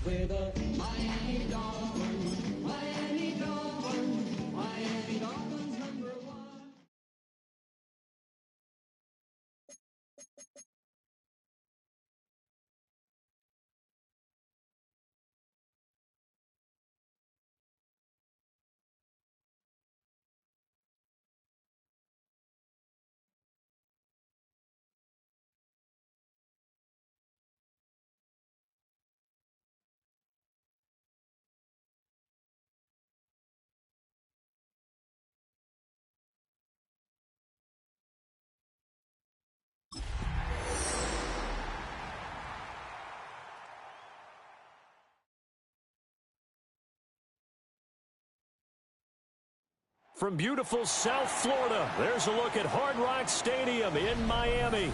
with the Miami Dolphins, Miami Dolphins, Miami Dolphins #1. From beautiful South Florida, there's a look at Hard Rock Stadium in Miami.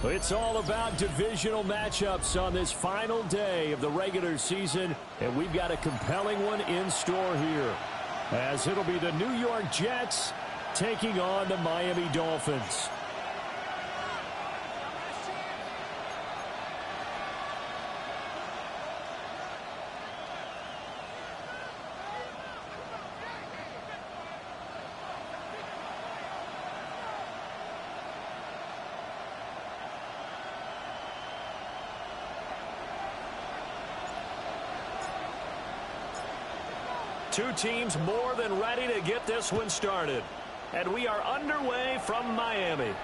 It's all about divisional matchups on this final day of the regular season, and we've got a compelling one in store here, as it'll be the New York Jets taking on the Miami Dolphins. Two teams more than ready to get this one started. And we are underway from Miami.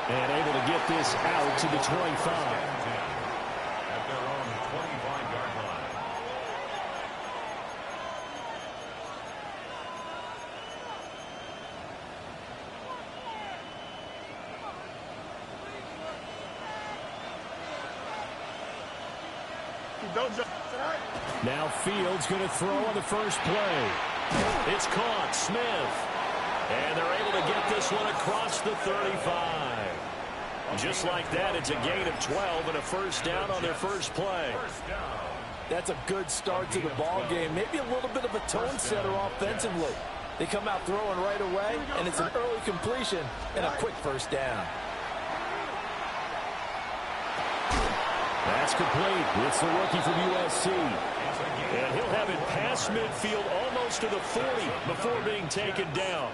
And able to get this out to the 25. At their own 25-yard line. Now Fields going to throw on the first play. It's caught. Smith. And they're able to get this one across the 35. Just like that, it's a gain of 12 and a first down on their first play. That's a good start to the ball game. Maybe a little bit of a tone setter offensively. They come out throwing right away, and it's an early completion and a quick first down. That's complete. It's the rookie from USC. And he'll have it past midfield almost to the 40 before being taken down.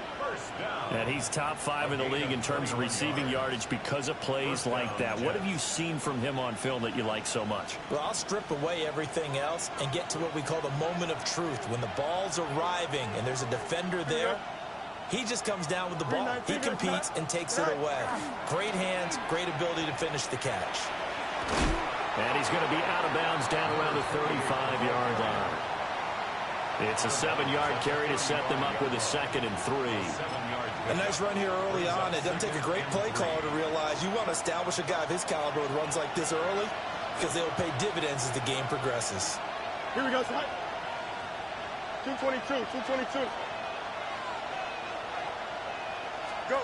And he's top 5 in the league in terms of receiving yardage because of plays like that. What have you seen from him on film that you like so much? Well, I'll strip away everything else and get to what we call the moment of truth. When the ball's arriving and there's a defender there, he just comes down with the ball. He competes and takes it away. Great hands, great ability to finish the catch. And he's going to be out of bounds down around the 35-yard line. It's a 7-yard carry to set them up with a 2nd and 3. A nice run here early on. It doesn't take a great play caller to realize you want to establish a guy of his caliber with runs like this early because they'll pay dividends as the game progresses. Here we go, son. 222, 222. Go.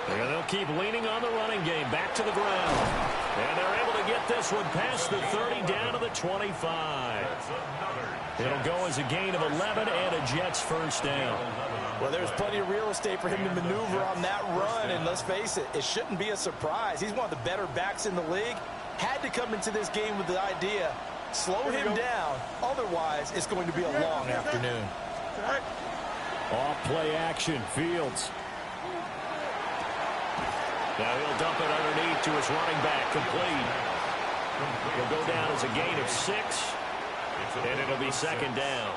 And they'll keep leaning on the running game. Back to the ground. And they're able to get this one past the 30 down to the 25. It'll go as a gain of 11 and a Jets first down. Well, there's plenty of real estate for him to maneuver on that run. And let's face it, it shouldn't be a surprise. He's one of the better backs in the league. Had to come into this game with the idea, slow him down. Otherwise, it's going to be a long afternoon. Off play action. Fields. Now he'll dump it underneath to his running back, complete. He'll go down as a gain of 6, and it'll be 2nd down.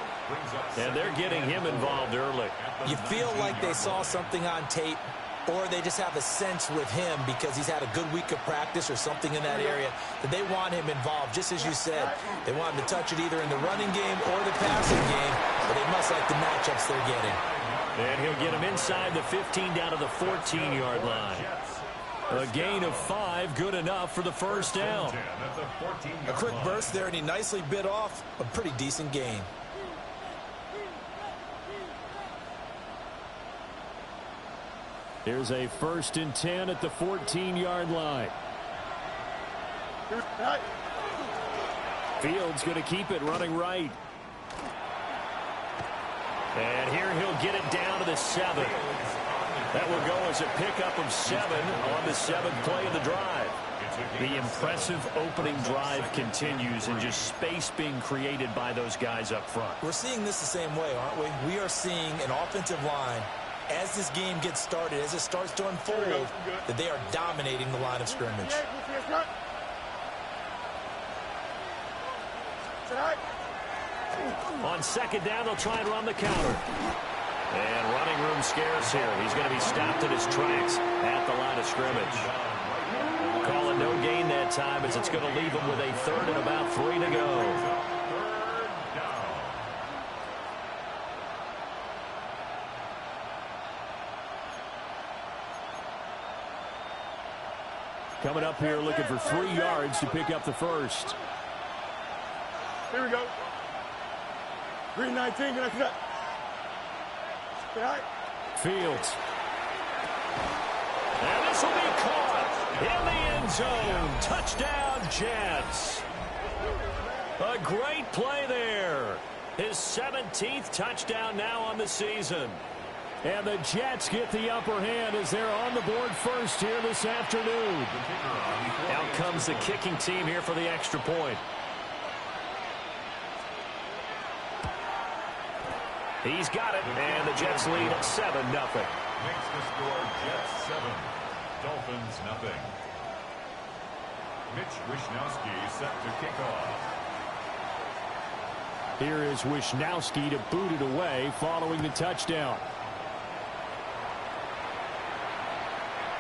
And they're getting him involved early. You feel like they saw something on tape, or they just have a sense with him because he's had a good week of practice or something in that area that they want him involved. Just as you said, they want him to touch it either in the running game or the passing game, but they must like the matchups they're getting. And he'll get him inside the 15 down to the 14-yard line. A gain of 5, good enough for the first down. A quick burst there, and he nicely bit off a pretty decent gain. Here's a 1st and 10 at the 14-yard line. Fields going to keep it running right. And here he'll get it down to the 7. That will go as a pickup of 7 on the 7th play of the drive. The impressive opening drive continues and just space being created by those guys up front. We're seeing this the same way, aren't we? We are seeing an offensive line, as this game gets started, as it starts to unfold, that they are dominating the line of scrimmage. On 2nd down, they'll try and run the counter. And running room scarce here. He's going to be stopped in his tracks at the line of scrimmage. Call it no gain that time as it's going to leave him with a 3rd and about 3 to go. Coming up here looking for 3 yards to pick up the first. Here we go. 3:19. Can I see that? Fields. And this will be caught in the end zone. Touchdown, Jets. A great play there. His 17th touchdown now on the season. And the Jets get the upper hand as they're on the board first here this afternoon. Out comes the kicking team here for the extra point. He's got it, and the Jets lead at 7-0. Makes the score Jets 7, Dolphins nothing. Mitch Wishnowsky set to kick off. Here is Wishnowsky to boot it away following the touchdown.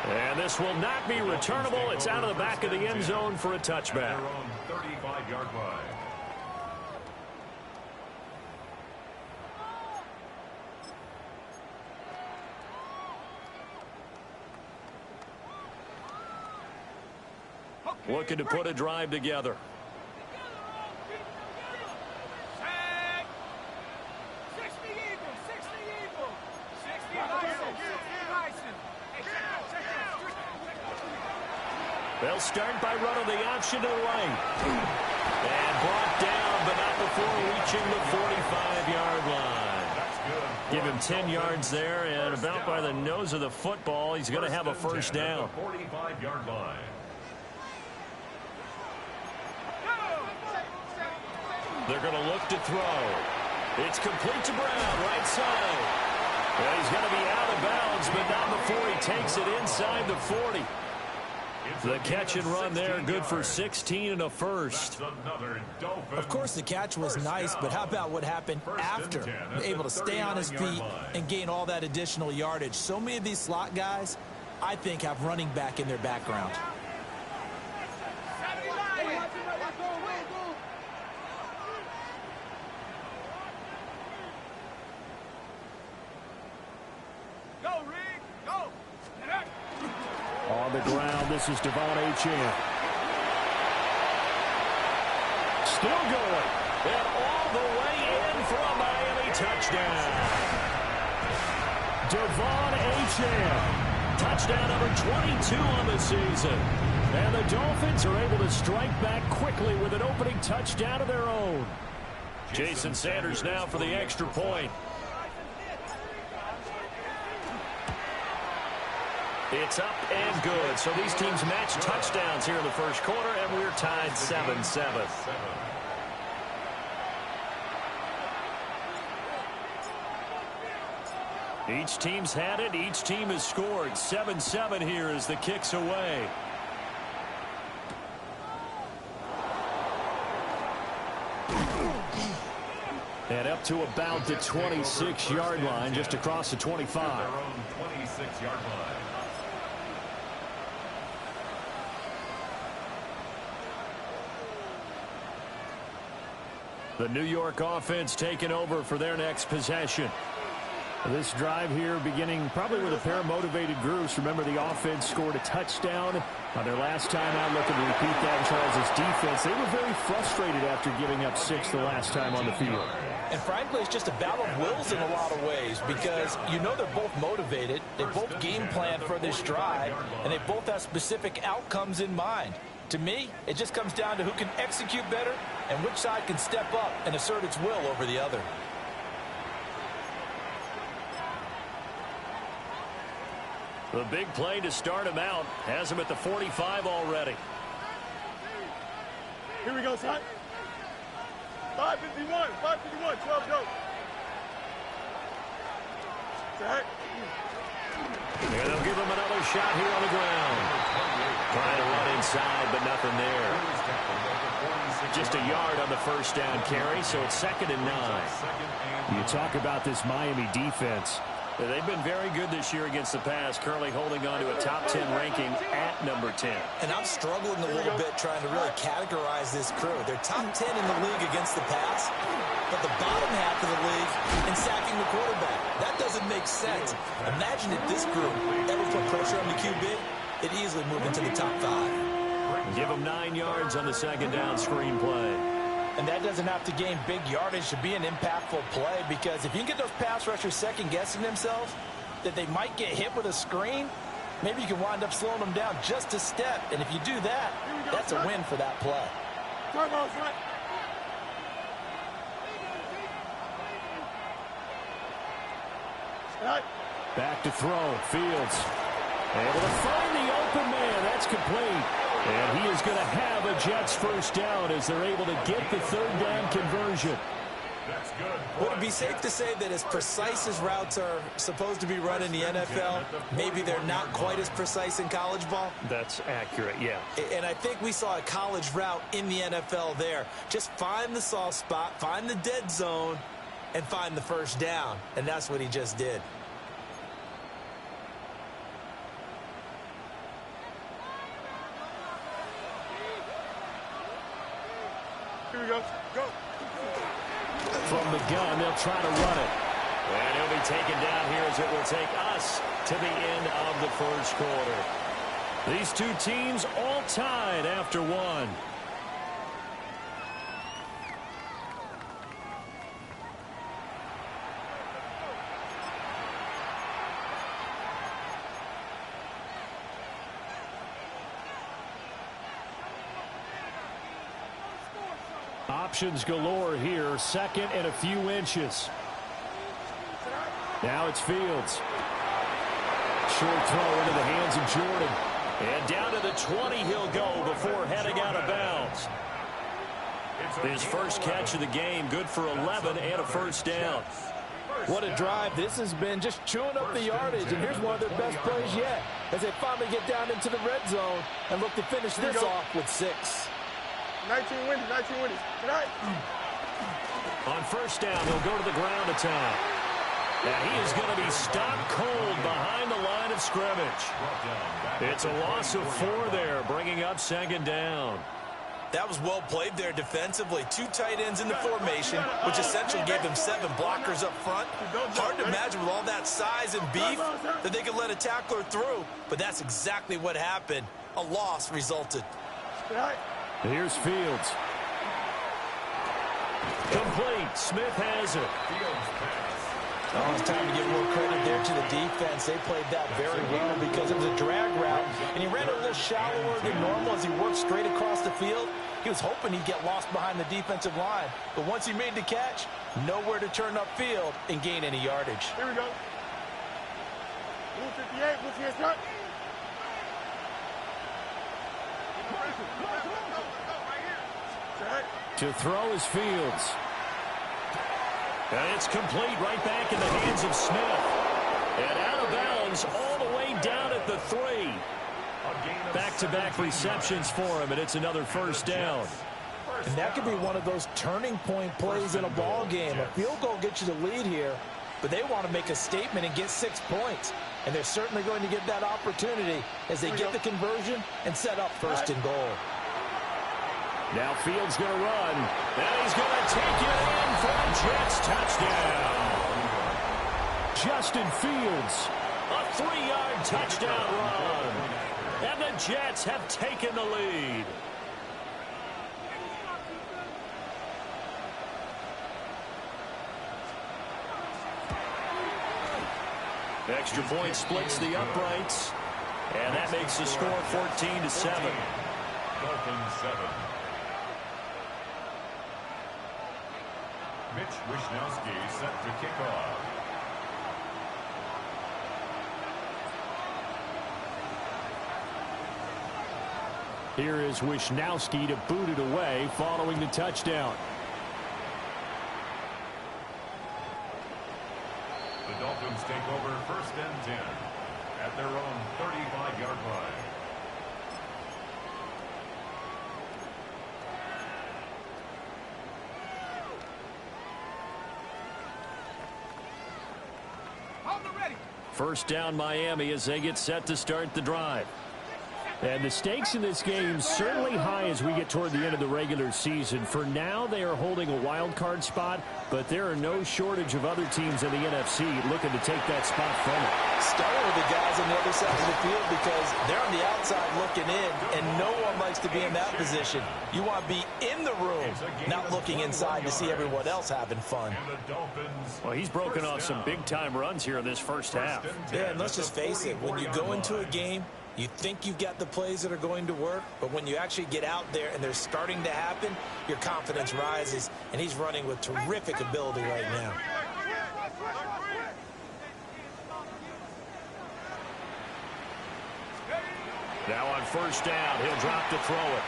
And this will not be returnable. It's out of the back of the end zone for a touchback. Their own 35-yard line. Looking to put a drive together. They'll start by running the option to the right. And brought down, but not before reaching the 45-yard line. Give him 10 yards there, and about by the nose of the football, he's going to have a first down. 45-yard line. They're going to look to throw. It's complete to Brown, right side. Well, he's going to be out of bounds, but not before he takes it inside the 40. The catch and run there, good for 16 and a first. Of course, the catch was nice, but how about what happened after? Able to stay on his feet and gain all that additional yardage. So many of these slot guys, I think, have running back in their background. On the ground, this is Devon Achane. Still going. And all the way in for a Miami touchdown. Devon Achane. Touchdown number 22 on the season. And the Dolphins are able to strike back quickly with an opening touchdown of their own. Jason Sanders now for the extra point. It's up and good. So these teams match touchdowns here in the first quarter, and we're tied 7-7. Each team's had it. Each team has scored. 7-7 here as the kick's away. And up to about the 26-yard line, just across the 25. Their own 26-yard line. The New York offense taking over for their next possession. This drive here beginning probably with a pair of motivated groups. Remember, the offense scored a touchdown on their last time out. Looking to repeat that in Charles' defense. They were very frustrated after giving up 6 the last time on the field. And frankly, it's just a battle of wills in a lot of ways because you know they're both motivated. They both game plan for this drive, and they both have specific outcomes in mind. To me, it just comes down to who can execute better and which side can step up and assert its will over the other. The big play to start him out has him at the 45 already. Here we go, son. 551, 551, 12 go. Set. And they'll give him another shot here on the ground. Trying to run inside, but nothing there. Just a yard on the first down carry, so it's 2nd and 9. You talk about this Miami defense. They've been very good this year against the pass, currently holding on to a top 10 ranking at number 10. And I'm struggling a little bit trying to really categorize this crew. They're top 10 in the league against the pass, but the bottom half of the league in sacking the quarterback. That doesn't make sense. Imagine if this group ever put pressure on the QB, it'd easily move into the top 5. Give them 9 yards on the 2nd down screen play. And that doesn't have to gain big yardage to be an impactful play, because if you can get those pass rushers second-guessing themselves that they might get hit with a screen, maybe you can wind up slowing them down just a step. And if you do that, that's a win for that play. Back to throw. Fields able to find the open man. That's complete. And he is going to have a Jets first down as they're able to get the 3rd down conversion. That's good. Would it be safe to say that as precise as routes are supposed to be run in the NFL, maybe they're not quite as precise in college ball? That's accurate, yeah. And I think we saw a college route in the NFL there. Just find the soft spot, find the dead zone, and find the first down. And that's what he just did. Here we go. Go. From the gun, they'll try to run it. And he'll be taken down here as it will take us to the end of the first quarter. These two teams all tied after 1. Options galore here. 2nd and a few inches. Now it's Fields. Short throw into the hands of Jordan. And down to the 20 he'll go before heading out of bounds. His first catch of the game, good for 11 and a first down. What a drive this has been, just chewing up the yardage. And here's one of their best plays yet as they finally get down into the red zone and look to finish this off with 6. 19 wins, 19 wins. Tonight. On first down, he'll go to the ground attack. And he is going to be stopped cold behind the line of scrimmage. It's a loss of 4 there, bringing up 2nd down. That was well played there defensively. 2 tight ends in the formation, which essentially gave them 7 blockers up front. Hard to imagine with all that size and beef that they could let a tackler through, but that's exactly what happened. A loss resulted. Here's Fields. Complete. Smith has it. Oh, it's time to give more credit there to the defense. They played that very well because it was a drag route, and he ran a little shallower than normal as he worked straight across the field. He was hoping he'd get lost behind the defensive line, but once he made the catch, nowhere to turn upfield and gain any yardage. Here we go. Blue 58, blue 58, start. To throw is Fields. And it's complete right back in the hands of Smith. And out of bounds all the way down at the 3. Back-to-back receptions for him, and it's another first down. And that could be one of those turning point plays in a ball game. A field goal gets you the lead here, but they want to make a statement and get 6 points. And they're certainly going to get that opportunity as they get the conversion and set up 1st and goal. Now Fields going to run. And he's going to take it in for a Jets touchdown. Justin Fields, a 3-yard touchdown run. And the Jets have taken the lead. Extra point splits the uprights. And that makes the score 14-7. Dolphins 7. Mitch Wishnowsky set to kick off. Here is Wisnowski to boot it away following the touchdown. The Dolphins take over 1st and 10 at their own 35-yard line. First down Miami as they get set to start the drive. And the stakes in this game certainly high as we get toward the end of the regular season. For now, they are holding a wild card spot, but there are no shortage of other teams in the NFC looking to take that spot from it. Starting with the guys on the other side of the field because they're on the outside looking in, and no one likes to be in that position. You want to be in the room, not looking inside to see everyone else having fun. Well, he's broken off some big-time runs here in this first half. Yeah, and let's just face it, when you go into a game, you think you've got the plays that are going to work, but when you actually get out there and they're starting to happen, your confidence rises, and he's running with terrific ability right now. Now on first down, he'll drop to throw it.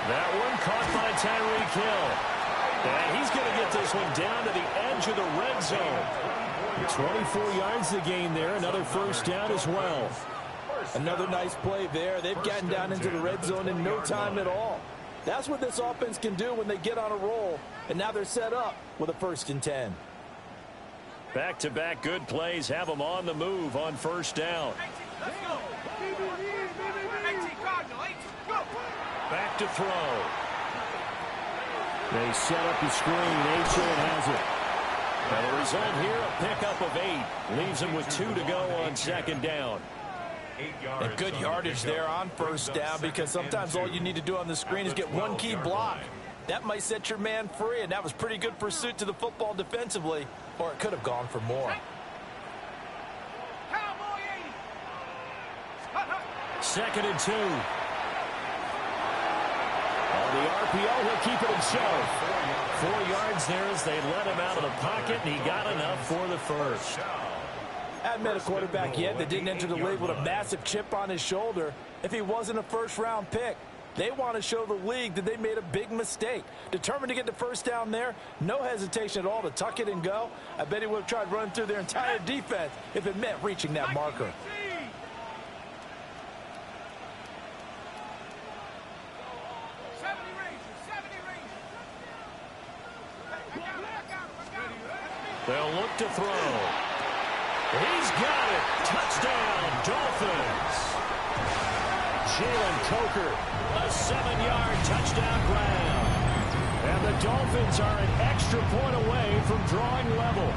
That one caught by Tyreek Hill. And he's going to get this one down to the edge of the red zone. 24 yards the gain there. Another first down as well. Another nice play there. They've gotten down into the red zone in no time at all. That's what this offense can do when they get on a roll. And now they're set up with a 1st and 10. Back-to-back good plays have them on the move on first down. Back to throw. They set up the screen. Achane has it. And the result here, a pickup of 8. Leaves them with 2 to go on second down. And good yardage there on first down because sometimes all you need to do on the screen is get one key block. That might set your man free, and that was pretty good pursuit to the football defensively, or it could have gone for more. 2nd and 2. On the RPO, he'll keep it himself. 4 yards there as they let him out of the pocket, and he got enough for the first. I haven't met a quarterback yet that didn't enter the league with a massive chip on his shoulder if he wasn't a first-round pick. They want to show the league that they made a big mistake. Determined to get the first down there, no hesitation at all to tuck it and go. I bet he would have tried running through their entire defense if it meant reaching that marker. They'll look to throw. He's got it. Touchdown, Dolphins. Jalen Coker, a 7-yard touchdown grab. And the Dolphins are an extra point away from drawing level.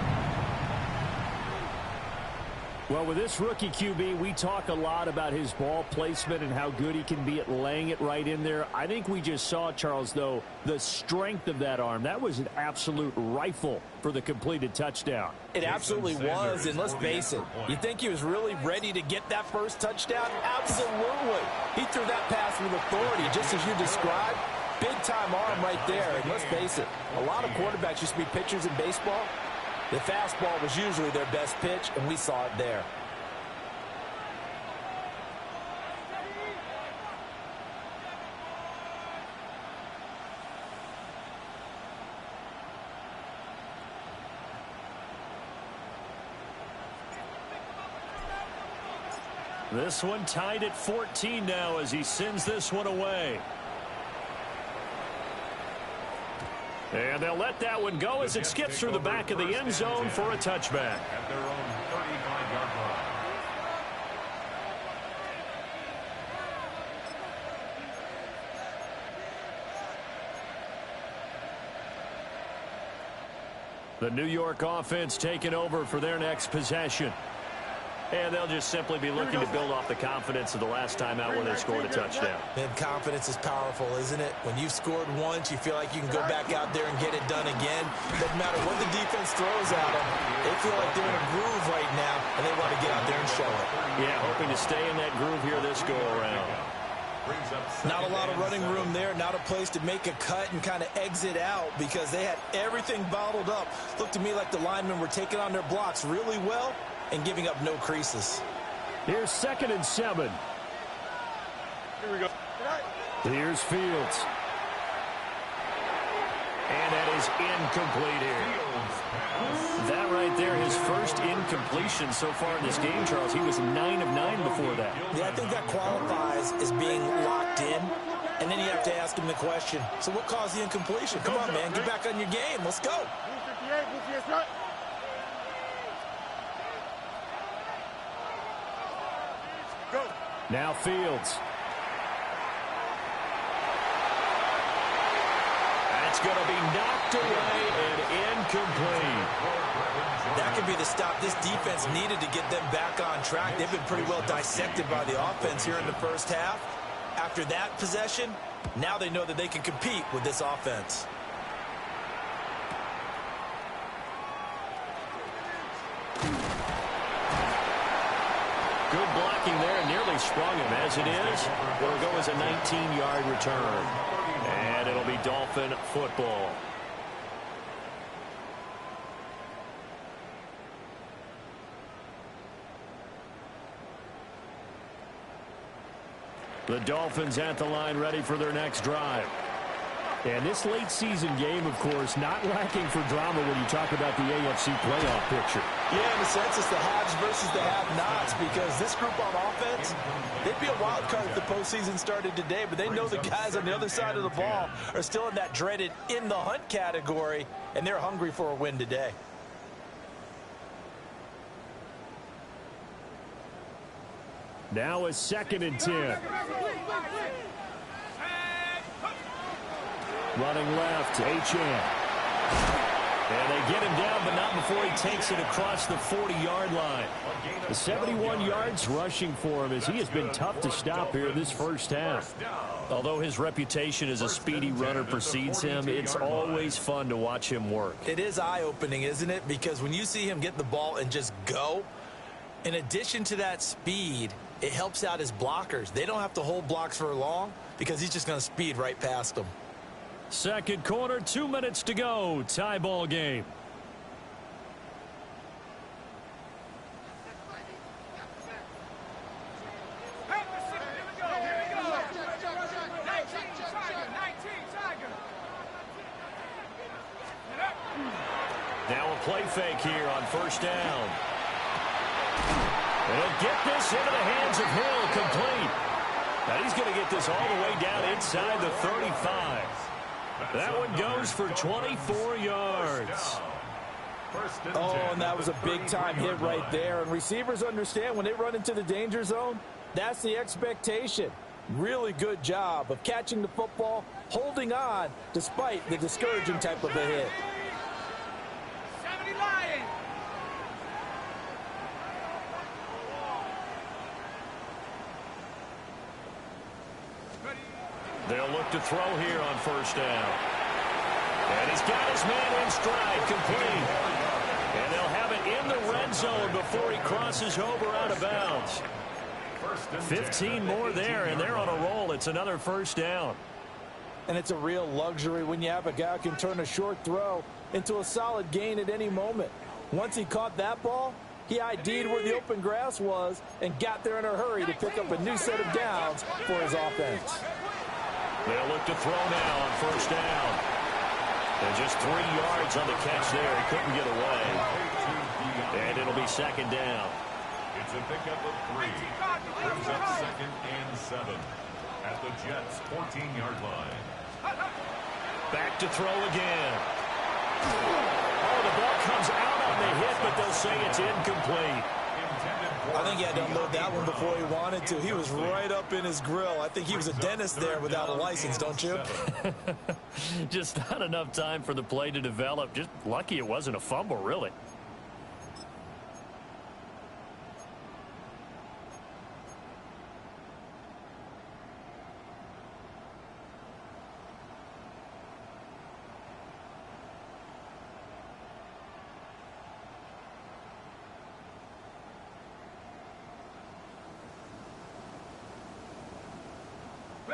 Well, with this rookie QB, we talk a lot about his ball placement and how good he can be at laying it right in there. I think we just saw, Charles, though, the strength of that arm. That was an absolute rifle for the completed touchdown. It absolutely was, and let's face it, you think he was really ready to get that first touchdown? Absolutely. He threw that pass with authority, just as you described. Big-time arm right there, and let's face it, a lot of quarterbacks used to be pitchers in baseball. The fastball was usually their best pitch, and we saw it there. This one tied at 14 now as he sends this one away. And they'll let that one go as it skips through the back of the end zone for a touchback. At their own 35-yard line. The New York offense taking over for their next possession. And they'll just simply be looking to build off the confidence of the last time out when they scored a touchdown. And confidence is powerful, isn't it? When you've scored once, you feel like you can go back out there and get it done again. Doesn't matter what the defense throws at them. They feel like they're in a groove right now, and they want to get out there and show it. Yeah, hoping to stay in that groove here this go-around. Not a lot of running room there, not a place to make a cut and kind of exit out because they had everything bottled up. Looked to me like the linemen were taking on their blocks really well and giving up no creases. Here's 2nd and 7. Here we go. Here's Fields. And that is incomplete here. That right there, his first incompletion so far in this game, Charles. He was 9 of 9 before that. Yeah, I think that qualifies as being locked in. And then you have to ask him the question, so what caused the incompletion? Come on, man, get back on your game. Let's go. Go. Now Fields. That's going to be knocked away and incomplete. That could be the stop this defense needed to get them back on track. They've been pretty well dissected by the offense here in the first half. After that possession, now they know that they can compete with this offense. Good blocking there and nearly sprung him. As it is, will go as a 19-yard return. And it'll be Dolphin football. The Dolphins at the line, ready for their next drive. And this late season game, of course, not lacking for drama when you talk about the AFC playoff picture. Yeah, in a sense, it's the haves versus the have-nots, because this group on offense, they'd be a wild card if the postseason started today, but they know the guys on the other side of the ball are still in that dreaded in-the-hunt category, and they're hungry for a win today. Now a 2nd and 10. Running left, Achane. And they get him down, but not before he takes it across the 40-yard line. The 71 yards rushing for him, as he has been tough to stop here this first half. Although his reputation as a speedy runner precedes him, it's always fun to watch him work. It is eye-opening, isn't it? Because when you see him get the ball and just go, in addition to that speed, it helps out his blockers. They don't have to hold blocks for long because he's just going to speed right past them. Second quarter, 2 minutes to go. Tie ball game. Now a play fake here on first down. And he'll get this into the hands of Hill, complete. Now he's going to get this all the way down inside the 35. That one goes for 24 yards. Oh, and that was a big-time hit right there. And receivers understand when they run into the danger zone, that's the expectation. Really good job of catching the football, holding on, despite the discouraging type of a hit. They'll look to throw here on first down. And he's got his man in stride, complete. And they'll have it in the red zone before he crosses over out of bounds. 15 more there, and they're on a roll. It's another first down. And it's a real luxury when you have a guy who can turn a short throw into a solid gain at any moment. Once he caught that ball, he ID'd where the open grass was and got there in a hurry to pick up a new set of downs for his offense. They'll look to throw now on first down. And just 3 yards on the catch there. He couldn't get away. And it'll be second down. It's a pickup of 3. Brings up 2nd and 7 at the Jets' 14-yard line. Back to throw again. Oh, the ball comes out on the hit, but they'll say it's incomplete. I think he had to unload that one before he wanted to. He was right up in his grill. I think he was a dentist there without a license, don't you? Just not enough time for the play to develop. Just lucky it wasn't a fumble, really.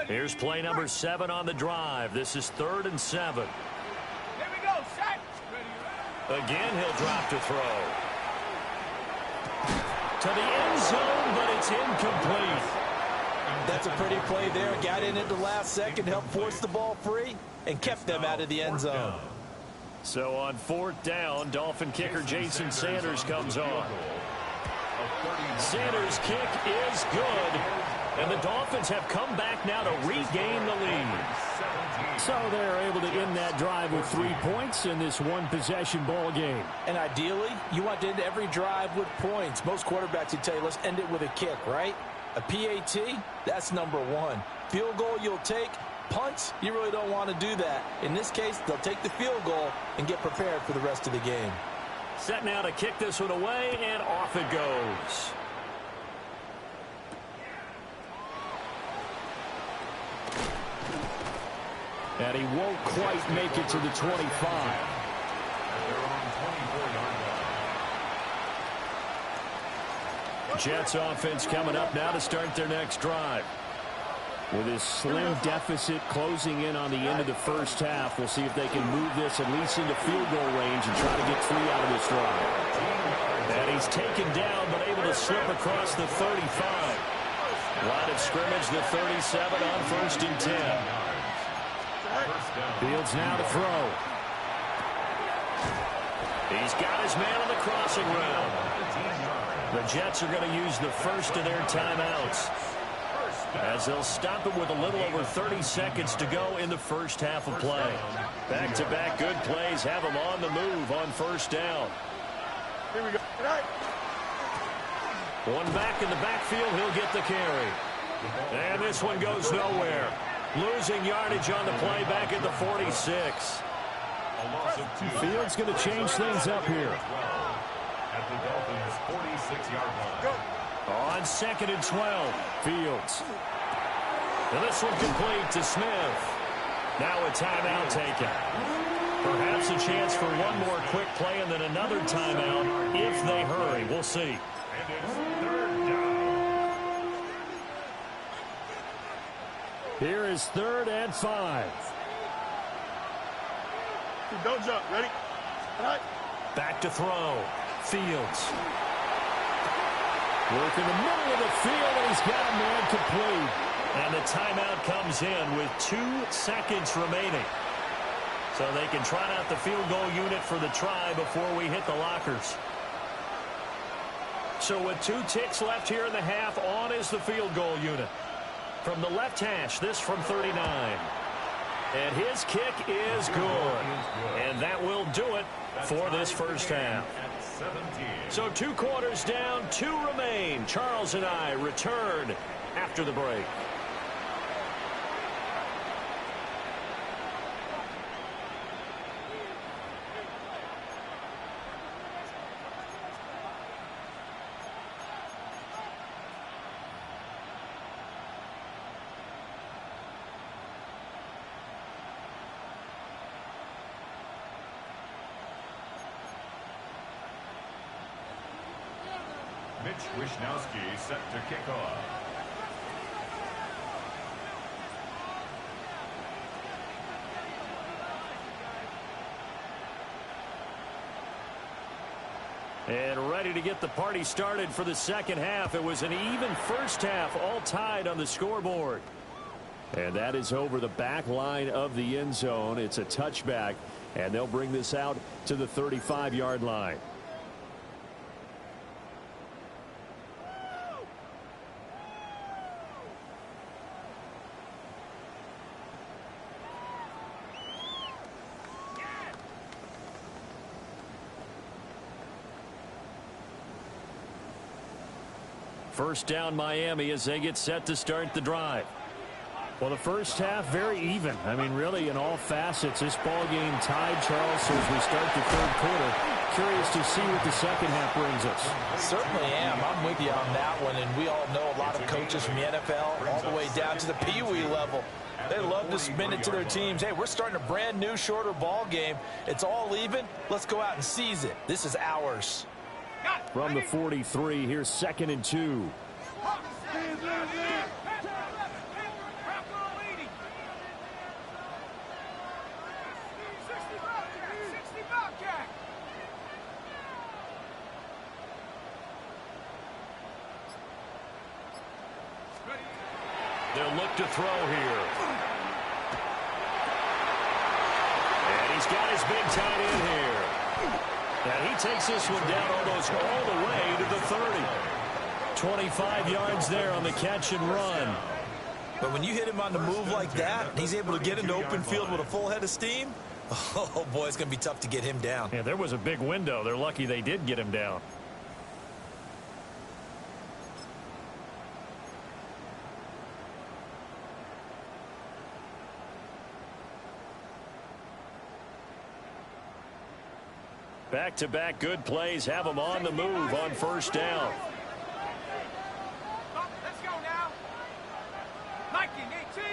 Here's play number 7 on the drive. This is 3rd and 7. Here we go, set. Again, he'll drop to throw. To the end zone, but it's incomplete. That's a pretty play there. Got in at the last second, helped force the ball free, and kept them out of the end zone. So on 4th down, Dolphin kicker Jason Sanders comes on. Sanders' kick is good, and the Dolphins have come back now to regain the lead. So they're able to end that drive with 3 points in this one-possession ball game. And ideally, you want to end every drive with points. Most quarterbacks would tell you, let's end it with a kick, right? A PAT, that's number 1. Field goal you'll take. Punts, you really don't want to do that. In this case, they'll take the field goal and get prepared for the rest of the game. Set now to kick this one away, and off it goes. And he won't quite make it to the 25. Jets offense coming up now to start their next drive. With his slim deficit closing in on the end of the first half, we'll see if they can move this at least into field goal range and try to get 3 out of this drive. And he's taken down but able to slip across the 35. Line of scrimmage, the 37 on 1st and 10. Fields now to throw. He's got his man on the crossing route. The Jets are going to use the first of their timeouts, as they'll stop it with a little over 30 seconds to go in the first half of play. Back-to-back good plays have them on the move on 1st down. Here we go. One back in the backfield, he'll get the carry. And this one goes nowhere. Losing yardage on the play back at the 46. Fields going to change things up here. At the Dolphins' 46-yard line. Go. On 2nd and 12, Fields. And this one complete to Smith. Now a timeout taken. Perhaps a chance for one more quick play and then another timeout if they hurry. We'll see. And it's 3rd down. Here is 3rd and 5. Don't jump. Ready? All right. Back to throw. Fields. Work in the middle of the field, and he's got a man complete. And the timeout comes in with 2 seconds remaining. So they can trot out the field goal unit for the try before we hit the lockers. So with 2 ticks left here in the half, on is the field goal unit. From the left hash, this from 39. And his kick is good. And that will do it for this first half. So 2 quarters down, 2 remain. Charles and I return after the break. Mitch Wishnowsky set to kick off. And ready to get the party started for the second half. It was an even first half, all tied on the scoreboard. And that is over the back line of the end zone. It's a touchback, and they'll bring this out to the 35-yard line. First down Miami as they get set to start the drive. Well, the first half very even. I mean, really in all facets, this ball game tied, Charles, so as we start the 3rd quarter. Curious to see what the second half brings us. Certainly am. I'm with you on that one, and we all know a lot of coaches from the NFL all the way down to the Pee Wee level. They love to spin it to their teams. Hey, we're starting a brand new, shorter ball game. It's all even. Let's go out and seize it. This is ours. From the 43, here's 2nd and 2. They'll look to throw here. And he's got his big tight end here. And he takes this one down almost all the way to the 30. 25 yards there on the catch and run. But when you hit him on the move like that, he's able to get into open field with a full head of steam. Oh, boy, it's going to be tough to get him down. Yeah, there was a big window. They're lucky they did get him down. Back-to-back good plays have them on the move on first down. Let's go now. Liking 18.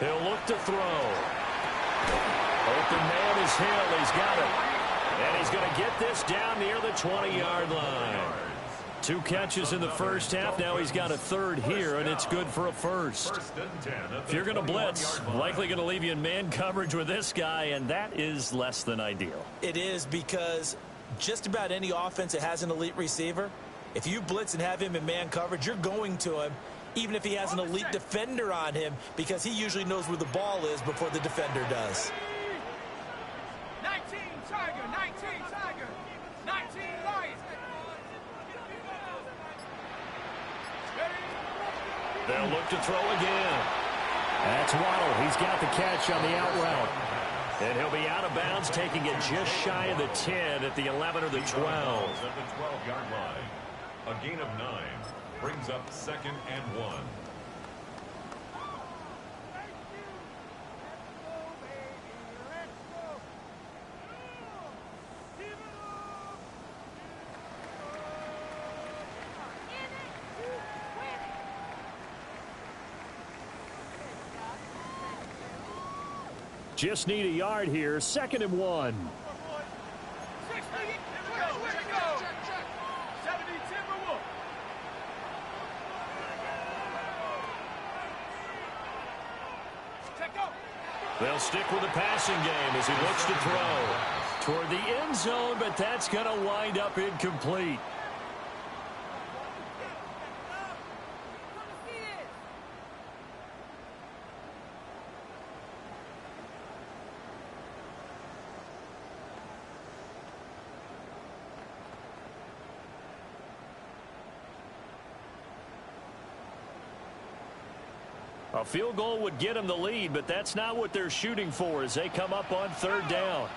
He'll look to throw. Open man is Hill. He's got it. And he's going to get this down near the 20-yard line. 2 catches in the first half. Now he's got a third here, and it's good for a first. If you're going to blitz, likely going to leave you in man coverage with this guy, and that is less than ideal. It is, because just about any offense that has an elite receiver, if you blitz and have him in man coverage, you're going to him, even if he has an elite defender on him, because he usually knows where the ball is before the defender does. 19 Tiger, 19 Tiger, 19 Lions. They'll look to throw again. That's Waddle. He's got the catch on the out route. And he'll be out of bounds, taking it just shy of the 10 at the 11 or the 12. At the 12-yard line. A gain of 9 brings up 2nd and 1. Just need a yard here. 2nd and 1. 60, here we go. 70 Timberwolf. Check go. They'll stick with the passing game as he looks to throw toward the end zone, but that's going to wind up incomplete. A field goal would get them the lead, but that's not what they're shooting for as they come up on 3rd down.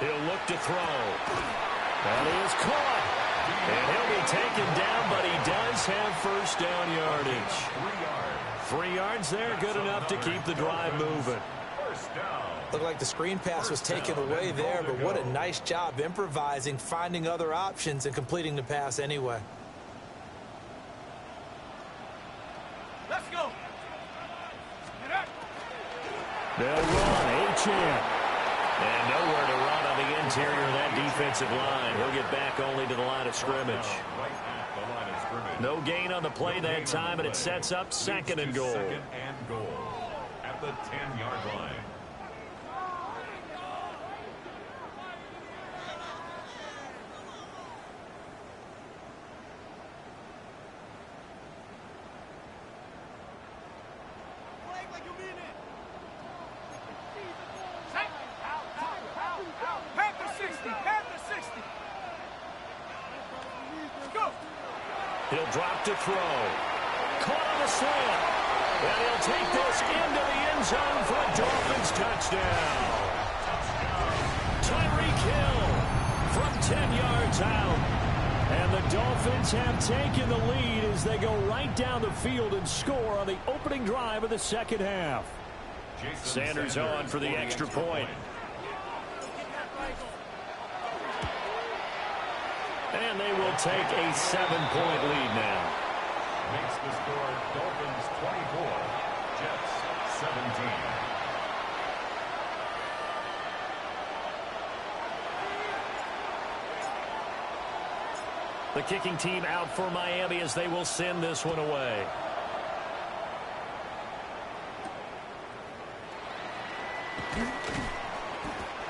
He'll look to throw. And he is caught. And he'll be taken down, but he does have first down yardage. 3 yards there, good enough to keep the drive moving. Looked like the screen pass was taken away there, but what a nice job improvising, finding other options, and completing the pass anyway. Let's go. They'll run, Achane. And nowhere to run on the interior of that defensive line. He'll get back only to the line of scrimmage. No gain on the play that time, and it sets up 2nd and goal. 2nd and goal at the 10-yard line. He'll drop to throw. Caught on the slant. And he'll take this into the end zone for a Dolphins touchdown. Tyreek Hill from 10 yards out. And the Dolphins have taken the lead as they go right down the field and score on the opening drive of the 2nd half. Sanders on for the extra point. And they will take a 7-point lead now. Makes the score Dolphins 24, Jets 17. The kicking team out for Miami as they will send this one away.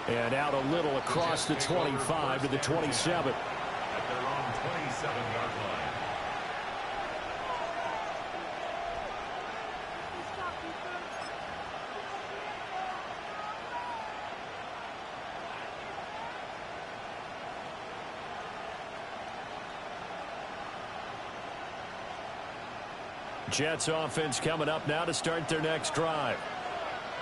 And out a little across the 25 to the 27. At their 7-yard line. Jets offense coming up now to start their next drive.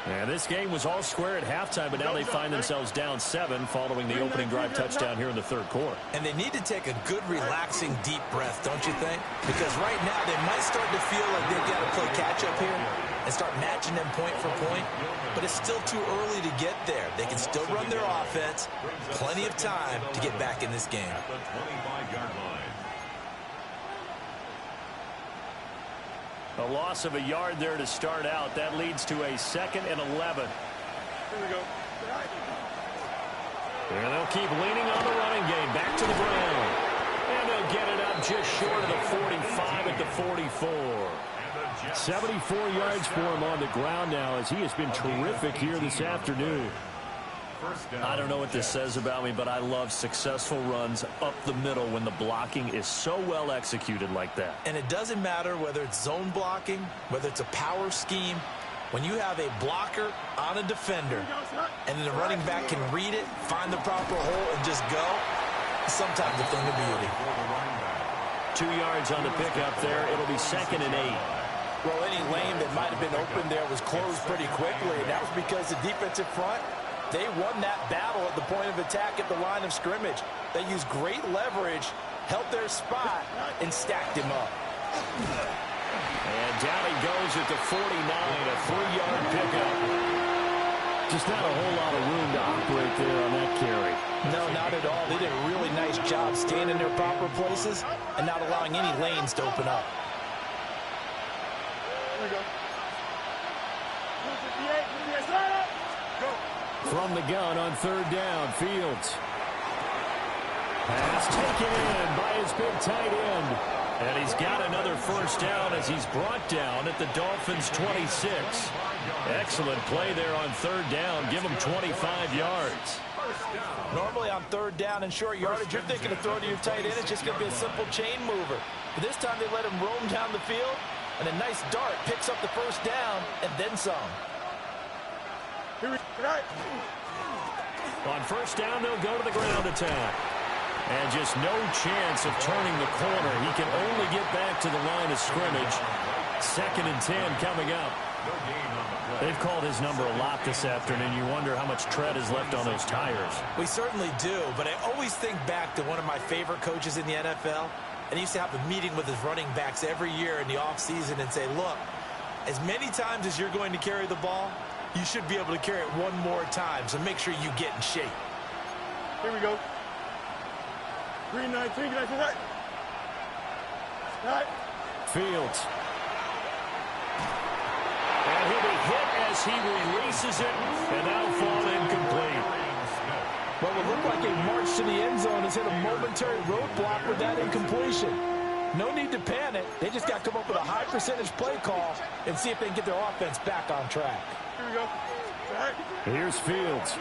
And this game was all square at halftime, but now they find themselves down 7 following the opening drive touchdown here in the third quarter. And they need to take a good, relaxing, deep breath, don't you think? Because right now they might start to feel like they've got to play catch-up here and start matching them point for point. But it's still too early to get there. They can still run their offense. Plenty of time to get back in this game. At the 25-yard line. A loss of a yard there to start out. That leads to a 2nd and 11. Here we go. And they'll keep leaning on the running game. Back to the ground. And they'll get it up just short of the 45 at the 44. 74 yards for him on the ground now as he has been terrific here this afternoon. I don't know what this says about me, but I love successful runs up the middle when the blocking is so well executed like that. And it doesn't matter whether it's zone blocking, whether it's a power scheme. When you have a blocker on a defender and then the running back can read it, find the proper hole, and just go, sometimes a thing of beauty. 2 yards on the pickup there. It'll be 2nd and 8. Well, any lane that might have been open there was closed pretty quickly, and that was because the defensive front, they won that battle at the point of attack at the line of scrimmage. They used great leverage, held their spot, and stacked him up. And down he goes at the 49, a 3-yard pickup. Just not a whole lot of room to operate there on that carry. No, not at all. They did a really nice job staying in their proper places and not allowing any lanes to open up. Here we go. 58, 58, slide up. Go. From the gun on 3rd down, Fields. Pass taken in by his big tight end. And he's got another first down as he's brought down at the Dolphins' 26. Excellent play there on 3rd down. Give him 25 yards. Normally on 3rd down and short yardage, you're thinking of throwing to your tight end. It's just going to be a simple chain mover. But this time they let him roam down the field, and a nice dart picks up the first down and then some. Here we go. On 1st down, they'll go to the ground attack. And just no chance of turning the corner. He can only get back to the line of scrimmage. 2nd and 10 coming up. They've called his number a lot this afternoon. You wonder how much tread is left on those tires. We certainly do, but I always think back to one of my favorite coaches in the NFL. And he used to have a meeting with his running backs every year in the offseason and say, look, as many times as you're going to carry the ball, you should be able to carry it one more time, so make sure you get in shape. Here we go. 319, get right. Right. Fields. And he'll be hit as he releases it, and that'll fall incomplete. Well, it looked like a march to the end zone has hit a momentary roadblock with that incompletion. No need to panic. They just got to come up with a high percentage play call and see if they can get their offense back on track. Here we go. Right. Here's Fields.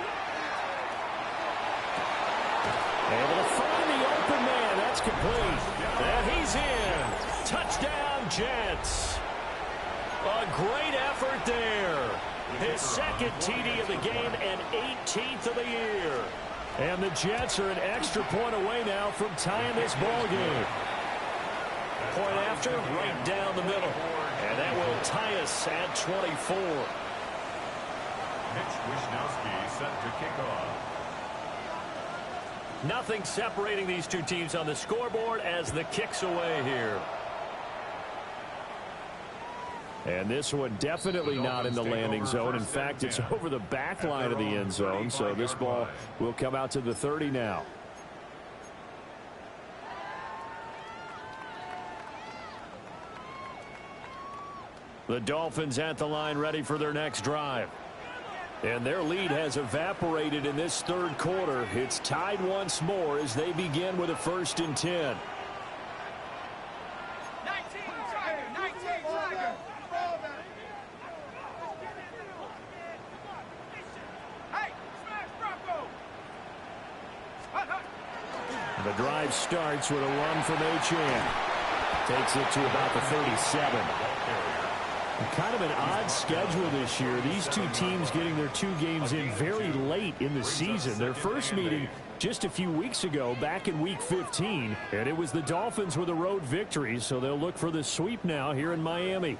Able to find the open man. That's complete. And he's in. Touchdown, Jets. A great effort there. His 2nd TD of the game and 18th of the year. And the Jets are an extra point away now from tying this ball game. Point after, right down the middle. And that will tie us at 24. Mitch Wishnowsky set to kick off. Nothing separating these two teams on the scoreboard as the kick's away here. And this one definitely not in the landing zone. In fact, it's over the back line of the end zone. So this ball will come out to the 30 now. The Dolphins at the line ready for their next drive. And their lead has evaporated in this 3rd quarter. It's tied once more as they begin with a 1st and 10. 19 Tiger. Hey, smash Bronco. The drive starts with a run from Achane. Takes it to about the 37. Kind of an odd schedule this year. These two teams getting their 2 games in very late in the season. Their first meeting just a few weeks ago, back in Week 15, and it was the Dolphins with a road victory, so they'll look for the sweep now here in Miami.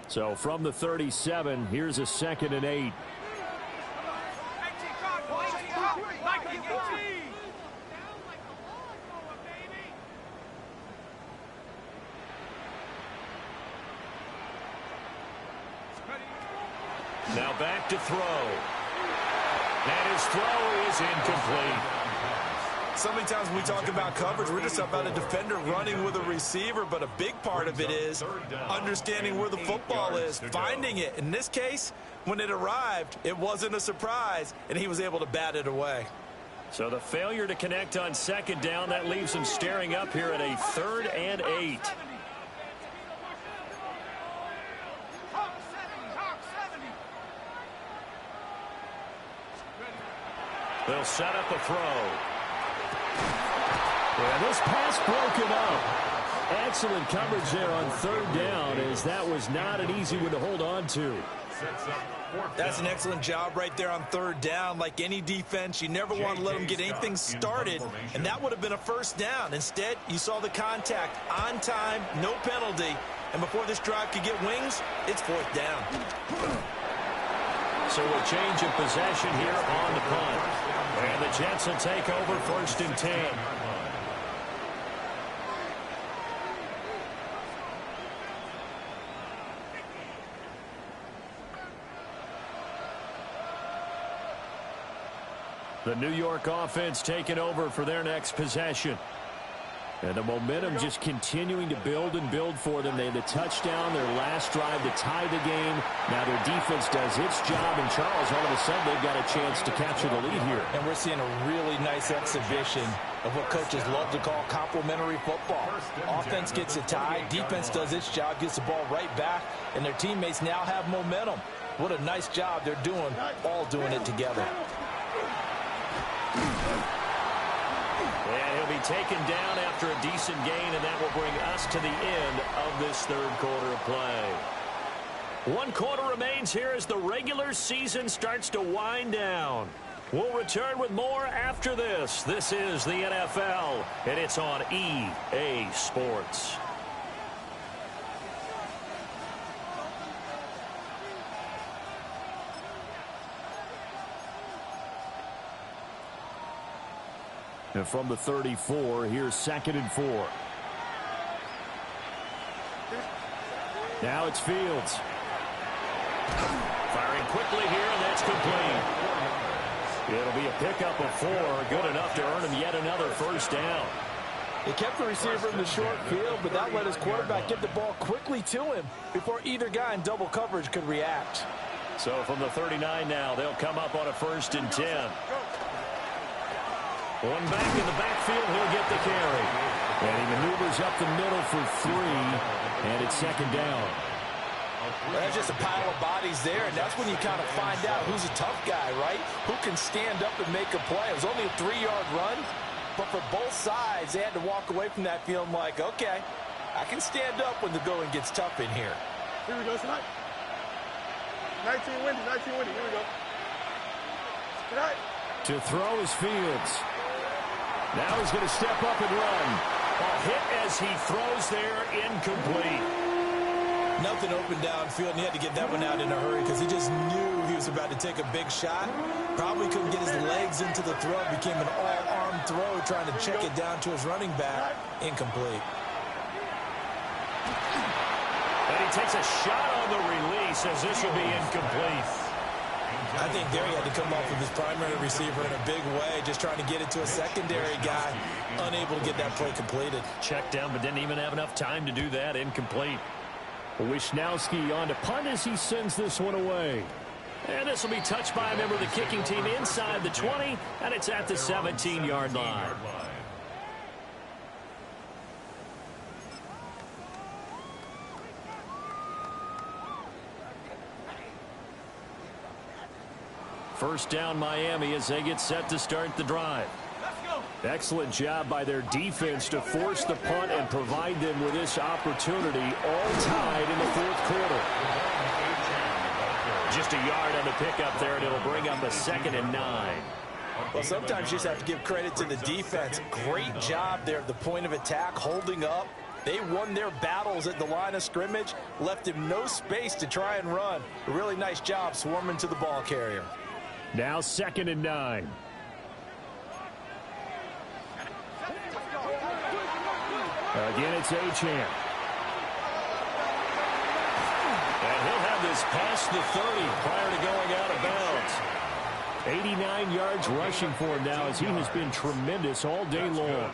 So from the 37, here's a 2nd and 8. Now back to throw. And his throw is incomplete. So many times when we talk about coverage, we're just about a defender running with a receiver, but a big part of it is understanding where the football is, finding it. In this case, when it arrived, it wasn't a surprise, and he was able to bat it away. So the failure to connect on 2nd down, that leaves him staring up here at a 3rd and 8. They'll set up a throw. Yeah, this pass broken up. Excellent coverage there on 3rd down, as that was not an easy one to hold on to. That's an excellent job right there on 3rd down. Like any defense, you never want to let them get anything started, and that would have been a 1st down. Instead, you saw the contact on time, no penalty, and before this drive could get wings, it's 4th down. So a change of possession here on the punt. And the Jets will take over 1st and 10. The New York offense taking over for their next possession. And the momentum just continuing to build and build for them. They had the touchdown, their last drive to tie the game. Now their defense does its job, and Charles, all of a sudden, they've got a chance to capture the lead here. And we're seeing a really nice exhibition of what coaches love to call complementary football. Offense gets a tie, defense does its job, gets the ball right back, and their teammates now have momentum. What a nice job they're doing, all doing it together. And he'll be taken down after a decent gain, and that will bring us to the end of this 3rd quarter of play. 1 quarter remains here as the regular season starts to wind down. We'll return with more after this. This is the NFL, and it's on EA Sports. And from the 34, here's 2nd and 4. Now it's Fields. Firing quickly here, and that's complete. It'll be a pickup of 4, good enough to earn him yet another 1st down. He kept the receiver in the short field, but that let his quarterback get the ball quickly to him before either guy in double coverage could react. So from the 39 now, they'll come up on a 1st and 10. One back in the backfield, he'll get the carry. And he maneuvers up the middle for 3, and it's 2nd down. Well, that's just a pile of bodies there, and that's when you kind of find out who's a tough guy, right? Who can stand up and make a play. It was only a 3-yard run, but for both sides, they had to walk away from that feeling like, okay, I can stand up when the going gets tough in here. Here we go, tonight. 19 windy, here we go. Tonight. To throw is Fields. Now he's going to step up and run. A hit as he throws there, incomplete. Nothing open downfield, and he had to get that one out in a hurry because he just knew he was about to take a big shot. Probably couldn't get his legs into the throw. It became an all-arm throw, trying to check it down to his running back. Incomplete. And he takes a shot on the release as this will be incomplete. I think there he had to come off of his primary receiver in a big way, just trying to get it to a secondary guy, unable to get that play completed. Checked down, but didn't even have enough time to do that. Incomplete. Wisnowski on to punt as he sends this one away. And this will be touched by a member of the kicking team inside the 20, and it's at the 17-yard line. First down Miami as they get set to start the drive. Excellent job by their defense to force the punt and provide them with this opportunity, all tied in the fourth quarter. Just a yard on the pickup there, and it'll bring up a 2nd and 9. Well, sometimes you just have to give credit to the defense. Great job there at the point of attack, holding up. They won their battles at the line of scrimmage, left him no space to try and run. A really nice job swarming to the ball carrier. Now 2nd and 9. Again, it's Achane. And he'll have this past the 30 prior to going out of bounds. 89 yards rushing for him now as he has been tremendous all day long.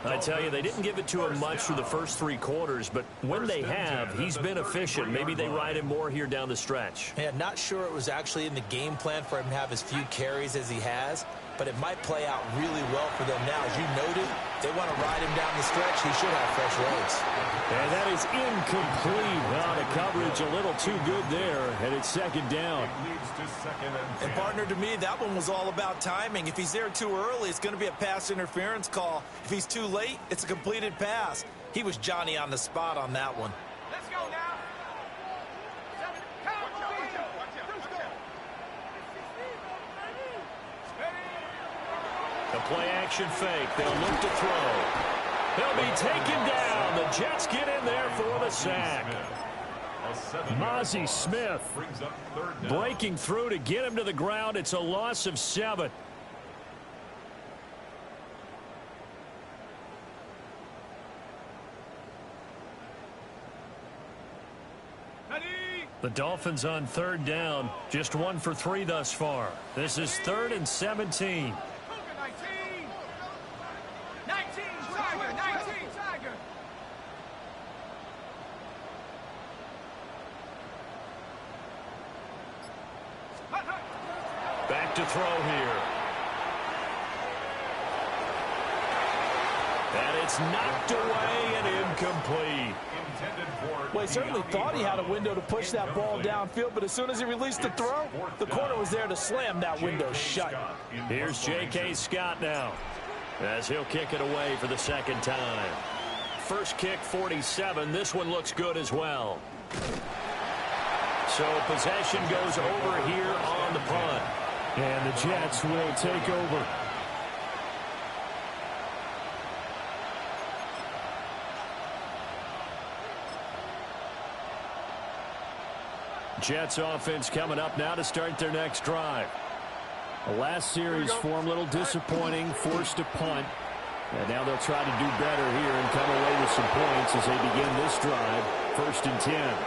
I tell you, they didn't give it to him much through the first 3 quarters, but when they have, he's been efficient. Maybe they ride him more here down the stretch. Yeah, not sure it was actually in the game plan for him to have as few carries as he has, but it might play out really well for them now. As you noted, they want to ride him down the stretch. He should have fresh legs. And that is incomplete. Well, the coverage a little too good there, and it's 2nd down. And partner, to me, that one was all about timing. If he's there too early, it's going to be a pass interference call. If he's too late, it's a completed pass. He was Johnny on the spot on that one. Let's go now. The play action fake. They'll look to throw. He'll be taken down. The Jets get in there for the sack. Mazi Smith breaking through to get him to the ground. It's a loss of 7. The Dolphins on 3rd down. Just 1 for 3 thus far. This is 3rd and 17. 19, Tiger, 19, Tiger. Back to throw here. And it's knocked away and incomplete. Well, he certainly thought he had a window to push that ball downfield, but as soon as he released the throw, the corner was there to slam that window shut. Here's J.K. Scott now, as he'll kick it away for the 2nd time. First kick, 47. This one looks good as well. So possession goes over here on the punt. And the Jets will take over. Jets offense coming up now to start their next drive. The last series for them, a little disappointing, forced a punt. And now they'll try to do better here and come away with some points as they begin this drive. 1st and 10.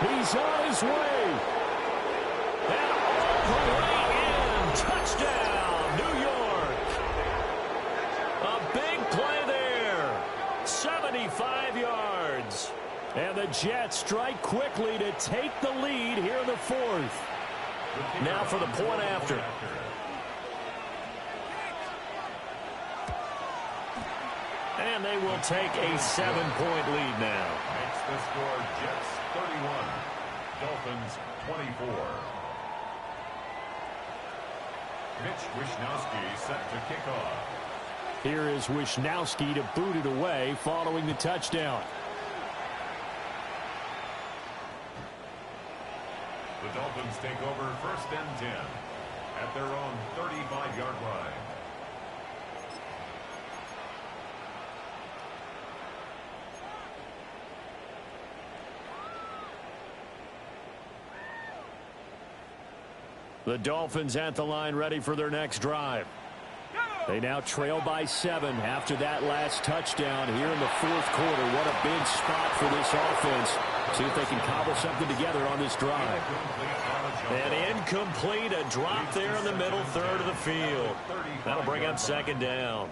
He's on his way. And all the way in. Touchdown, New York. A big play there. 75 yards. And the Jets strike quickly to take the lead here in the 4th. Now for the point after. And they will take a 7-point lead now. Makes the score Jets 31, Dolphins 24. Mitch Wishnowsky set to kick off. Here is Wishnowsky to boot it away following the touchdown. The Dolphins take over 1st and 10 at their own 35-yard line. The Dolphins at the line ready for their next drive. They now trail by 7 after that last touchdown here in the 4th quarter. What a big spot for this offense. See if they can cobble something together on this drive. And incomplete, a drop there in the middle third of the field. That'll bring up 2nd down.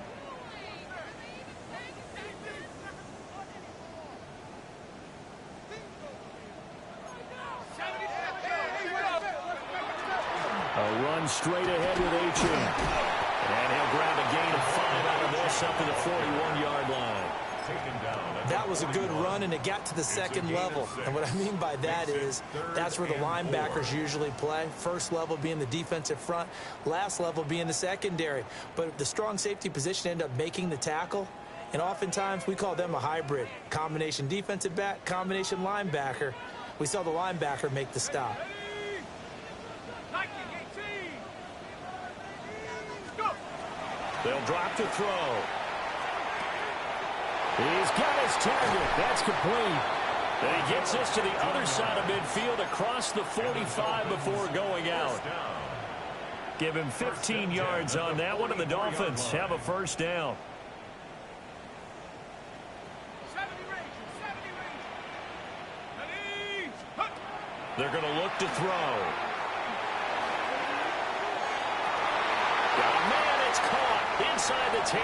A run straight ahead with Achane. And he'll grab a gain of 5 out of this up to the 41-yard line. That was a good run, and it got to the second level. And what I mean by that is that's where the linebackers usually play. First level being the defensive front, last level being the secondary. But the strong safety position ended up making the tackle, and oftentimes we call them a hybrid. Combination defensive back, combination linebacker. We saw the linebacker make the stop. They'll drop to throw. He's got his target. That's complete. And he gets us to the other side of midfield across the 45 before going out. Give him 15 yards on that one, and the Dolphins have a first down. They're going to look to throw. Oh, man, it's caught inside the 10.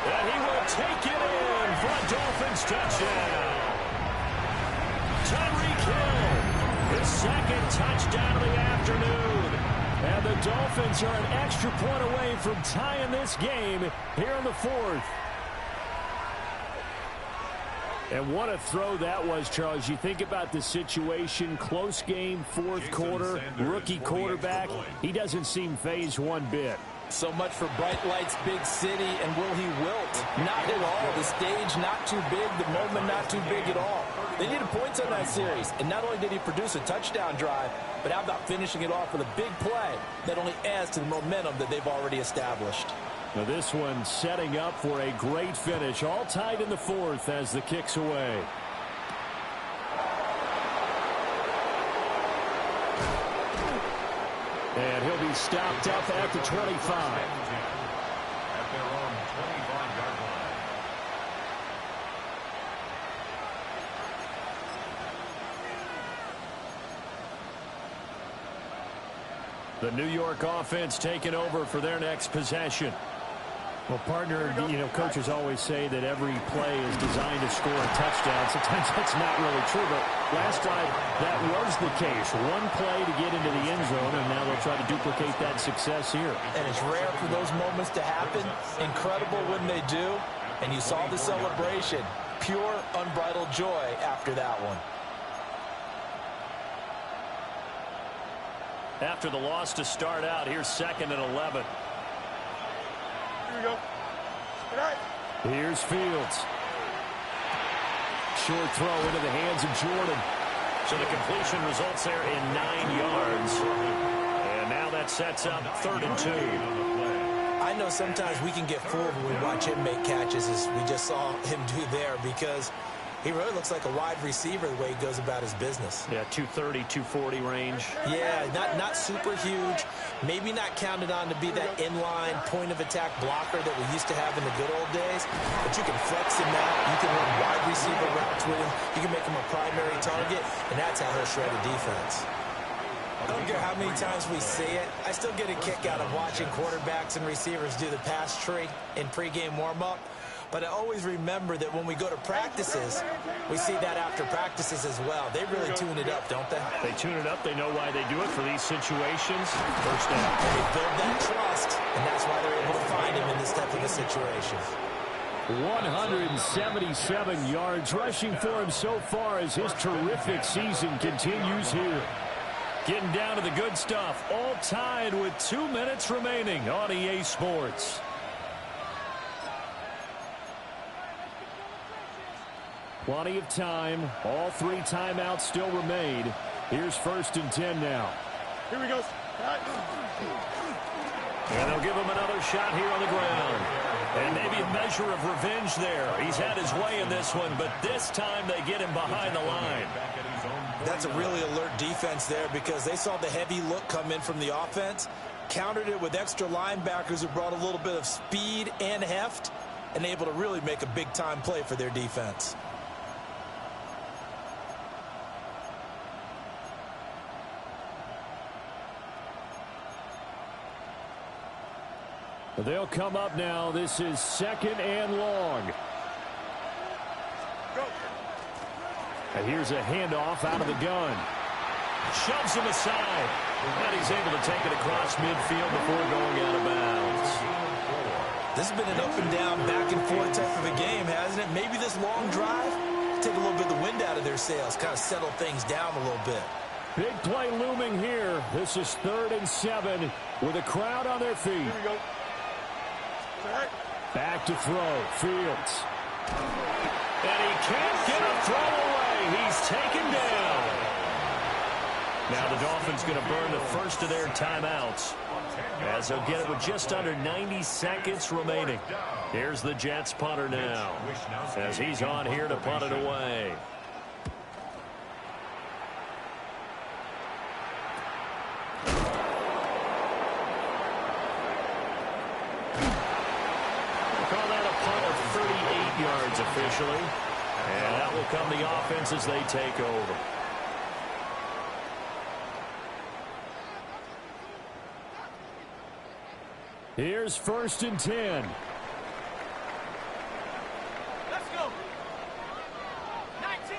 And he will take it in for a Dolphins touchdown. Tyreek Hill, his second touchdown of the afternoon. And the Dolphins are an extra point away from tying this game here in the fourth. And what a throw that was, Charles. You think about the situation, close game, fourth quarter, rookie quarterback. He doesn't seem fazed one bit. So much for bright lights, big city, and will he wilt? Not at all. The stage not too big, the moment not too big at all. They needed points on that series, and not only did he produce a touchdown drive, but how about finishing it off with a big play that only adds to the momentum that they've already established. Now this one setting up for a great finish, all tied in the fourth as the kick's away. And he'll be stopped up at the 25. At their own 25-yard line. The New York offense taking over for their next possession. Well, partner, you know, coaches always say that every play is designed to score a touchdown. Sometimes that's not really true, but last time that was the case. One play to get into the end zone, and now they'll try to duplicate that success here. And it's rare for those moments to happen. Incredible when they do. And you saw the celebration. Pure, unbridled joy after that one. After the loss to start out, here's 2nd and 11. Here we go. Good night. Here's Fields. Short throw into the hands of Jordan. So the completion results there in 9 yards. And now that sets up 3rd and 2. I know sometimes we can get fooled when we watch him make catches, as we just saw him do there, because he really looks like a wide receiver the way he goes about his business. Yeah, 230, 240 range. Yeah, not super huge. Maybe not counted on to be that inline point-of-attack blocker that we used to have in the good old days. But you can flex him out. You can run wide receiver routes with him. You can make him a primary target, and that's how he'll shred a defense. I don't care how many times we see it. I still get a kick out of watching quarterbacks and receivers do the pass tree in pregame warm-up. But I always remember that when we go to practices, we see that after practices as well. They really tune it up, don't they? They tune it up. They know why they do it for these situations. First down. They build that trust, and that's why they're able to find him in this type of a situation. 177 yards rushing for him so far as his terrific season continues here. Getting down to the good stuff, all tied with 2 minutes remaining on EA Sports. Plenty of time. All 3 timeouts still remain. Here's 1st and 10 now. Here we go. And they'll give him another shot here on the ground. And maybe a measure of revenge there. He's had his way in this one, but this time they get him behind the line. That's a really alert defense there, because they saw the heavy look come in from the offense, countered it with extra linebackers who brought a little bit of speed and heft, and able to really make a big-time play for their defense. They'll come up now. This is 2nd and long. Go. And here's a handoff out of the gun. Shoves him aside. And he's able to take it across midfield before going out of bounds. This has been an up-and-down, back-and-forth type of a game, hasn't it? Maybe this long drive, take a little bit of the wind out of their sails, kind of settle things down a little bit. Big play looming here. This is 3rd and 7 with a crowd on their feet. Here we go. Back to throw. Fields. And he can't get a throw away. He's taken down. Now the Dolphins going to burn the first of their timeouts, as they'll get it with just under 90 seconds remaining. Here's the Jets punter now, as he's on here to punt it away. We'll call that a punt of 38 yards officially, and that will come the offense as they take over. Here's 1st and 10. Let's go. 19.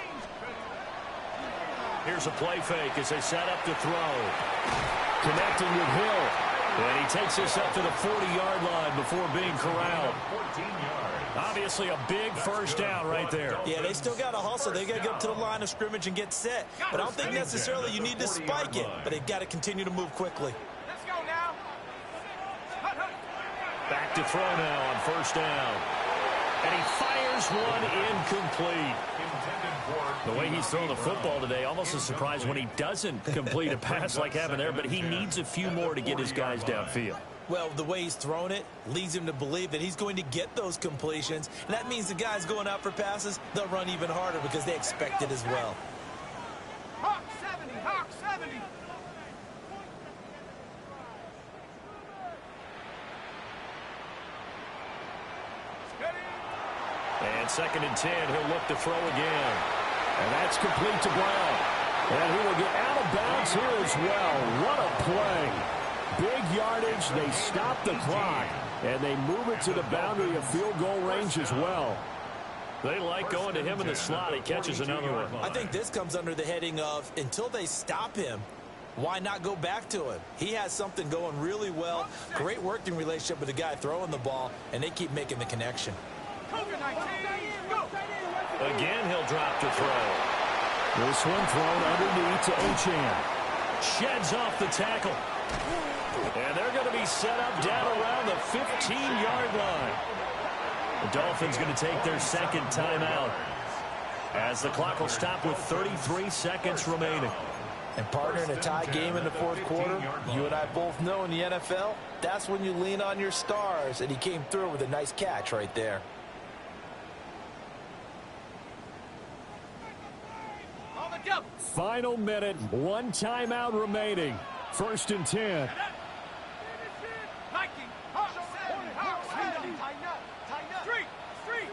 Here's a play fake as they set up to throw. Connecting with Hill. And he takes this up to the 40-yard line before being corralled. 14 yards. Obviously a big first down right there. Yeah, they still got to hustle. They got to get up to the line of scrimmage and get set. But I don't think necessarily you need to spike it, but they've got to continue to move quickly. Let's go now. Back to throw now on 1st down. And he fires one incomplete. The way he's throwing the football today, almost a surprise when he doesn't complete a pass like having there, but he needs a few more to get his guys downfield. Well, the way he's thrown it leads him to believe that he's going to get those completions. And that means the guys going out for passes, they'll run even harder because they expect it as well. Hawk 70. Hawk 70. And 2nd and 10, he'll look to throw again. And that's complete to Brown. And he will get out of bounds here as well. What a play. Big yardage. They stop the clock. And they move it to the boundary of field goal range as well. They like going to him in the slot. He catches another one. I think this comes under the heading of until they stop him, why not go back to him? He has something going really well. Great working relationship with the guy throwing the ball, and they keep making the connection. Again, he'll drop to throw. This one thrown underneath to Achane. Sheds off the tackle. And they're going to be set up down around the 15-yard line. The Dolphins going to take their 2nd timeout, as the clock will stop with 33 seconds remaining. And partner, in a tie game in the 4th quarter, you and I both know in the NFL, that's when you lean on your stars, and he came through with a nice catch right there. Final minute, 1 timeout remaining. 1st and 10. Viking. Hawk 70. Hawk 70. Tighten up. Tighten up. Street.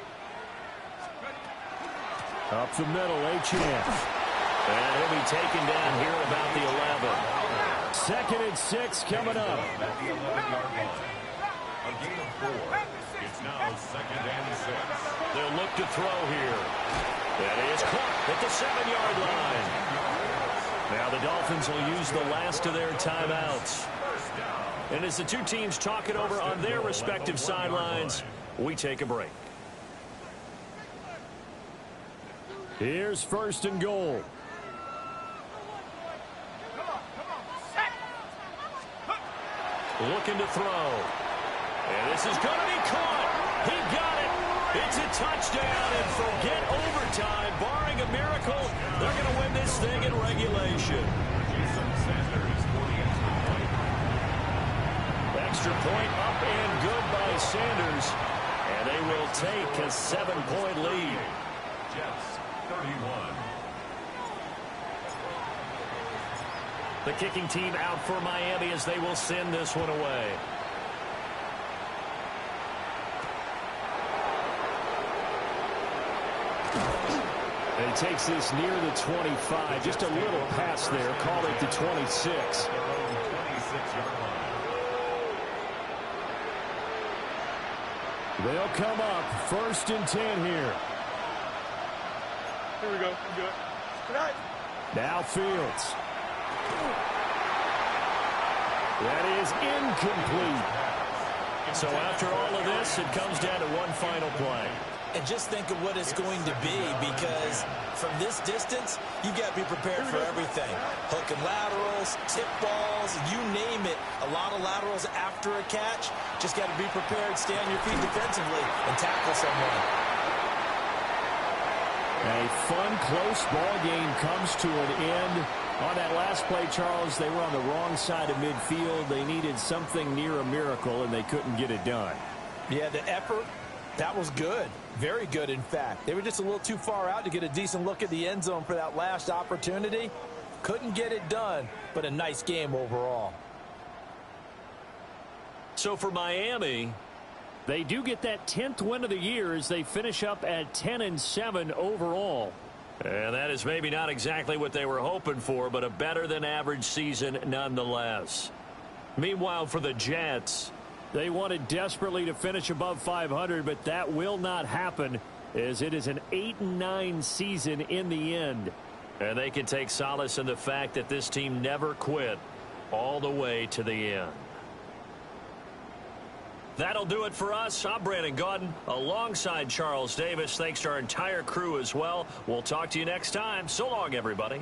Up the middle, Achane. And he'll be taken down here about the 11. 2nd and 6 coming up. At the 11-yard line. A gain of 4. It's now 2nd and 6. They'll look to throw here. That is caught at the 7-yard line. Now the Dolphins will use the last of their timeouts. And as the two teams talk it over on their respective sidelines, we take a break. Here's 1st and goal. Looking to throw. And this is going to be caught. He got it. It's a touchdown, and forget overtime. Barring a miracle, they're going to win this thing in regulation. Jason Sanders for the extra point. Extra point up and good by Sanders. And they will take a 7-point lead. Jets 31. The kicking team out for Miami as they will send this one away. And he takes this near the 25. Just a little pass there. Call it the 26. They'll come up 1st and 10 here. Here we go. Good. Tonight. Now Fields. That is incomplete. So after all of this, it comes down to one final play. And just think of what it's going to be, because from this distance, you've got to be prepared for everything. Hook and laterals, tip balls, you name it. A lot of laterals after a catch. Just got to be prepared, stay on your feet defensively, and tackle someone. A fun, close ball game comes to an end. On that last play, Charles, they were on the wrong side of midfield. They needed something near a miracle, and they couldn't get it done. Yeah, the effort, that was good. Very good, in fact. They were just a little too far out to get a decent look at the end zone for that last opportunity. Couldn't get it done, but a nice game overall. So for Miami, they do get that 10th win of the year as they finish up at 10-7 overall. And that is maybe not exactly what they were hoping for, but a better-than-average season nonetheless. Meanwhile, for the Jets, they wanted desperately to finish above 500, but that will not happen as it is an 8-9 season in the end. And they can take solace in the fact that this team never quit all the way to the end. That'll do it for us. I'm Brandon Gaudin alongside Charles Davis. Thanks to our entire crew as well. We'll talk to you next time. So long, everybody.